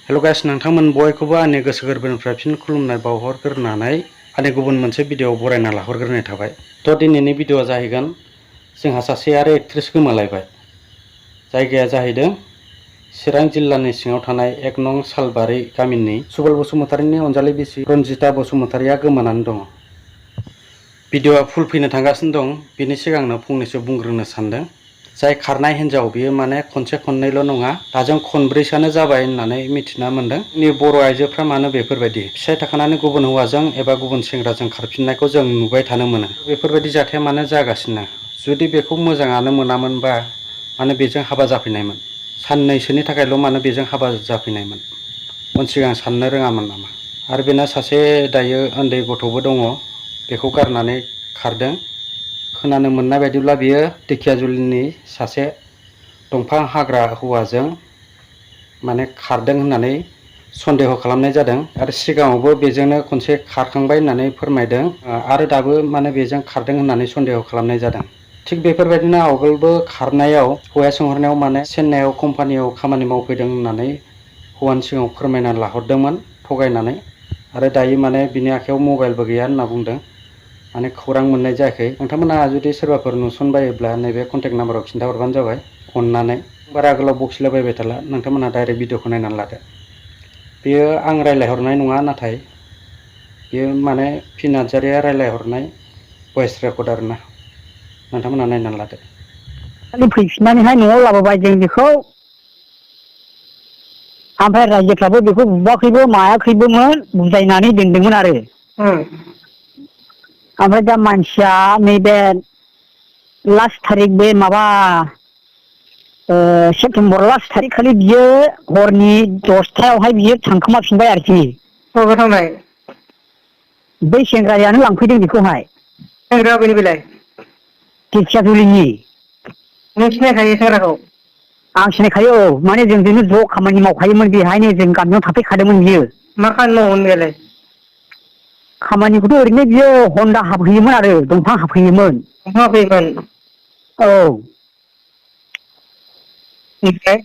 हेल' guys नोंथांमोन बयखौबो आंनि गोसो गोरबोनिफ्राय फिन खुलुमनाय बावहरग्रोनानै आंनि गुबुन मोनसे भिडिअ बरायना लाहरग्रोनाय थाबाय। थ' दिनैनि भिडिअआ जाहैगोन जोंहा सासे आरो एक्ट्रेस गोमालायबाय। जायगाया जाहैदों चिरां जिल्लानि सिङाव थानाय 1 नं सालबारि गामिनि सुबल बसुमतारीनि अनजालि बिसि रनजिता बसुमतारीया गोमानानै दङ। भिडिअआ फुल फैनो थांगासिनो दं, बिनि सिगांनो फंनैसो बुंग्रोनो सानदों। जाय खारनाय हिन्जाव बियो माने खनसे खननैल' नङा, दाजों खनब्रैसोआनो जाबाय होननानै मिथिना मोन्दों। जोंनि बर' आइजोफ्रा मानो बेफोरबायदि फिसाइ थाखानानै गुबुन हौवाजों एबा गुबुन सेंग्राजों खारफिननायखौ जों नुबाय थानो मोनो। बेफोरबायदि जाथाया मानो जागासिनो? जुदि बेखौ मोजाङानो मोनामोनबा मानो बेजों हाबा जाफैनायमोन? साननैसोनि थाखायल' मानो बेजों हाबा जाफैनायमोन? उन सिगां साननो रोङामोन नामा? आरो बेना सासे दायो उन्दै गथ'बो दङ, बेखौ गारनानै खारदों। खोनानो मोननाय बायदिब्ला बियो ढेकियाजुलिनि सासे दंफां हाग्रा हौवाजों माने खारदों होननानै सन्देह खालामनाय जादों आरो सिगाङावबो बेजोंनो खनसे खारखांबाय होननानै फोरमायदों आरो दाबो माने बेजों खारदों होननानै सन्देह खालामनाय जादों। थिग बेफोरबायदिनो आवगोलबो खारनायाव हौवाया सोंहरनायाव माने चेन्नाइआव कम्पानियाव खामानि मावफैदों होननानै हौवानि सिगाङाव फोरमायना लाहरदोंमोन थगायनानै, आरो दायो माने बिनि आखायाव मबाइलबो गैया होनना बुंदों। माने खौरां मोननाय जायाखै। नोंथांमोनहा जुदि सोरबाफोर नुसनबायोब्ला नैबे कन्टेक्ट नाम्बाराव खिन्थाहरबानो जाबाय अननानै। बारा गोलाव बखिलाबायबाय थाला, नोंथांमोनहा डाइरेक्ट भिडिअखौ नायनानै लादो। बेयो आं रायज्लायहरनाय नङा, नाथाय बेयो माने पि नार्जारिया रायज्लायहरनाय भइस रेकर्ड आरोना। नोंथांमोनहा नायनानै लादो। फैफिननानैहाय न'आव लाबोबाय जों बेखौ, ओमफ्राय रायजोफ्राबो बेखौ बुवाखैबो मायाखैबोमोन, बुजायनानै दोनदोंमोन आरो। ओमफ्राय दा मानसिया नैबे लास्ट थारिख बे माबा सेप्तेम्बर लास्ट थारिख खालि बियो हरनि 10टायावहाय बियो थांखोमाफिनबाय आरोखि। बबेयाव थांनाय? बै सेंग्रायानो लांफैदों बेखौहाय। सेंग्राया अबेनि बेलाय? ढेकियाजुलिनि। नों सिनायखायो सेंग्राखौ? आं सिनायखायो, औ। माने जोंजोंनो ज' खामानि मावखायोमोन, बेहायनो जों गामियाव थाफैखादोंमोन बियो। मा खामानि मावोमोन बेलाय? खामानिखौथ' ओरैनो बियो हन्दा हाफैयोमोन आरो दंफां हाफैयोमोन। दंफां हाफैयोमोन? औ। ओमफ्राय?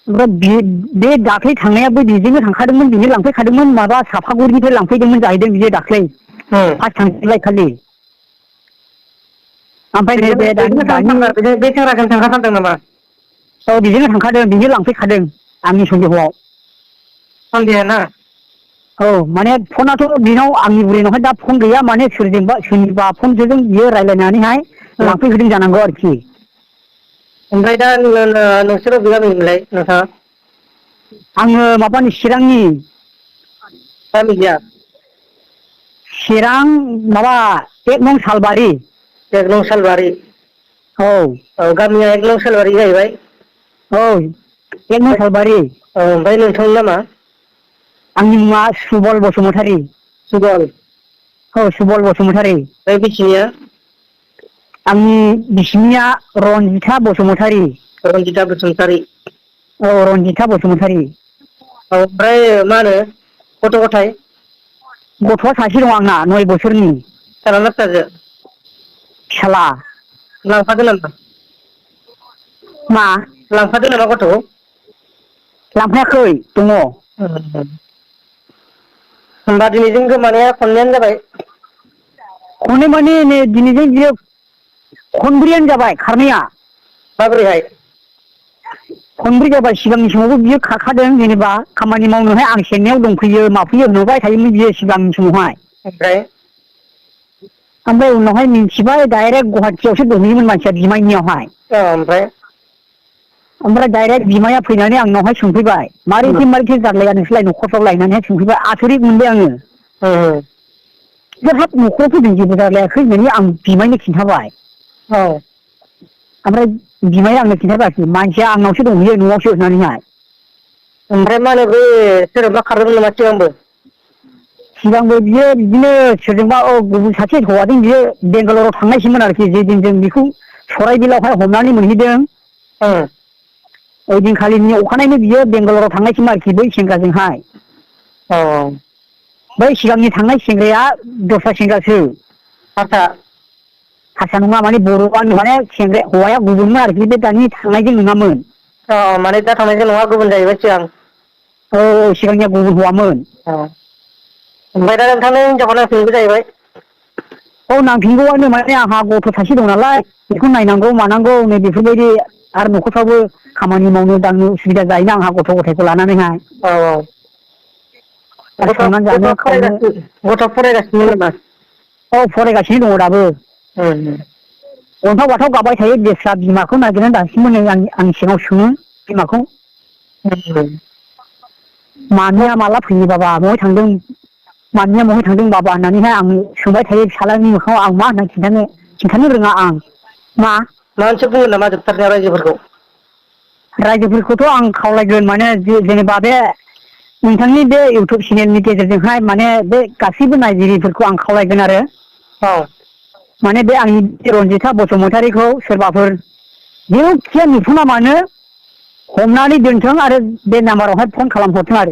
ओमफ्राय बे दाख्लै थांनायाबो बेजोंनो थांखादोंमोन, बेनो लांफैखादोंमोन। माबा सापागुरिनिफ्राय लांफैदोंमोन जाहैदों बियो दाख्लै फार्स्ट थांफैनाय खालि। ओमफ्राय नैबे दानि बे सेंग्राजों थांखाथारदों नामा? औ, बेजोंनो थांखादों, बेनो लांफैखादों आंनि सन्देहआव। सन्देह' ना? औ, माने फनाथ' बेनाव आंनि बुरैनावहाय दा फन गैया, माने सोरजोंबा सोरनिबा फनजों बियो रायज्लायनानैहाय लांफैहोदों जानांगौ आरोखि। ओमफ्राय दा नोंसोर बबे गामिनिमोनलाय नोंथाङा? आङो माबानि चिरांनि। गामिनिया? चिरां माबा 1 नं सालबारि। 1 नं सालबारि? औ। औ, गामिया 1 नं सालबारि जाहैबाय? औ, 1 नं सालबारि। औ, ओमफ्राय नोंथांनि नामा? आंनि मुङा सुबल बसुमतारी। सुबल? औ, सुबल बसुमतारी। ओमफ्राय बिसिनिया? आंनि बिसिनिया रनजिता बसुमतारी। रन्जिता बसुमतारी। औ, रनजिता बसुमतारी। ओमफ्राय मा होनो गथ' गथाय? गथ'आ सासे दं आंना 9 बोसोरनि। फिसाज्लाना फिसाजो? फिसाला। लांफादों नामा? मा? लांफादों नामा गथ'खौ? लांफायाखै, दङ। होमबा दिनैजों गोमानाया खननैयानो जाबाय? खननै माने नै दिनैजों बियो खनब्रैयानो जाबाय खारनाया। माबोरैहाय? खनब्रै जाबाय। सिगांनि समावबो बियो खारखादों, जेनेबा खामानि मावनोहाय आं सेरनायाव दंफैयो माफैयो नुबाय थायोमोन बियो सिगांनि समावहाय। ओमफ्राय? ओमफ्राय उनावहाय मिन्थिबाय, डाइरेक्ट गुवाहाटियावसो दंहैयोमोन मानसिया बिमायनियावहाय। ओमफ्राय? ओमफ्राय डाइरेक्ट बिमाया फैनानै आंनावहाय सोंफैबाय, मारैथो जारलाया नोंसोरलाय न'खरफ्राव लायनानैहाय सोंफैबाय। आसरित मोनबाय आङो। हाब, न'खराव फैदों जेबो जालायाखै होननानै आं बिमायनो खिन्थाबाय। औ। ओमफ्राय बिमाया आंनो खिन्थाबाय, मानसिया आंनावसो दंहैयो न'आवसो होननानैहाय। ओमफ्राय मा होनो बै सोरजोंबा खारदोंमोन नामा सिगांबो? सिगांबो बियो बिदिनो सोरजोंबा गुबुन सासे हौवाजों बियो बेंगालराव थांनायसोमोन आरोखि, जेदिन जों बेखौ सराइबिलावहाय हमनानै मोनहैदों। ओइदिनखालिनि अखानायैनो बियो बेंगालराव थांनायसोमोन आरोखि बै सेंग्राजोंहाय। औ। बै सिगांनि थांनाय सेंग्राया दस्रा सेंग्रासो। हारसा? हारसा नङा, माने बर'आनो, माने हौवाया गुबुनमोन आरोखि, बे दानि थांनायजों नङामोन। माने दा थांनायजों नङा, गुबुन जाहैबाय सिगां? सिगांनिया गुबुन हौवामोन ओमफ्राय दा नोंथांनो हिनजावखौ नांफिनगौ जाहैबाय नांफिनगौआनो माने आंहा गथ' सासे दं नालाय बेखौ नायनांगौ मानांगौ नै बेफोरबायदि आरो न'खरफ्रावबो खामानि मावनो दांनो उसुबिदा जायोना आंहा गथ' गथायखौ लानानैहाय संनानै जानो खावनो गथ' फरायगासिनो नामा फरायगासिनो दङ दाबो अन्थाव बाथाव गाबबाय थायो बेस्रा बिमाखौ नागिरनानै दासिमबो नै आंनि सिगाङाव सोङो बिमाखौ मामिया माला फैयो बाबा बहाय थांदों मामिया बहाय थांदों बाबा होननानैहाय आं सोंबाय थायो फिसालानि मोखाङाव आं मा होनना खिन्थानो रोङा आं मा मोनसे बुंगोन नामा जोबथारनायाव रायजोफोरखौथ' आं खावलायगोन माने जेनेबा बे नोंथांनि बे इउटुब चेनेलनि गेजेरजोंहाय माने बे गासैबो नायगिरिफोरखौ आं खावलायगोन आरो माने बे आंनि रन्जिता बसुमतारीखौ सोरबाफोर जेरावखि नुथोंना मानो हमनानै दोनथों आरो बे नाम्बारावहाय फन खालामहरथों आरो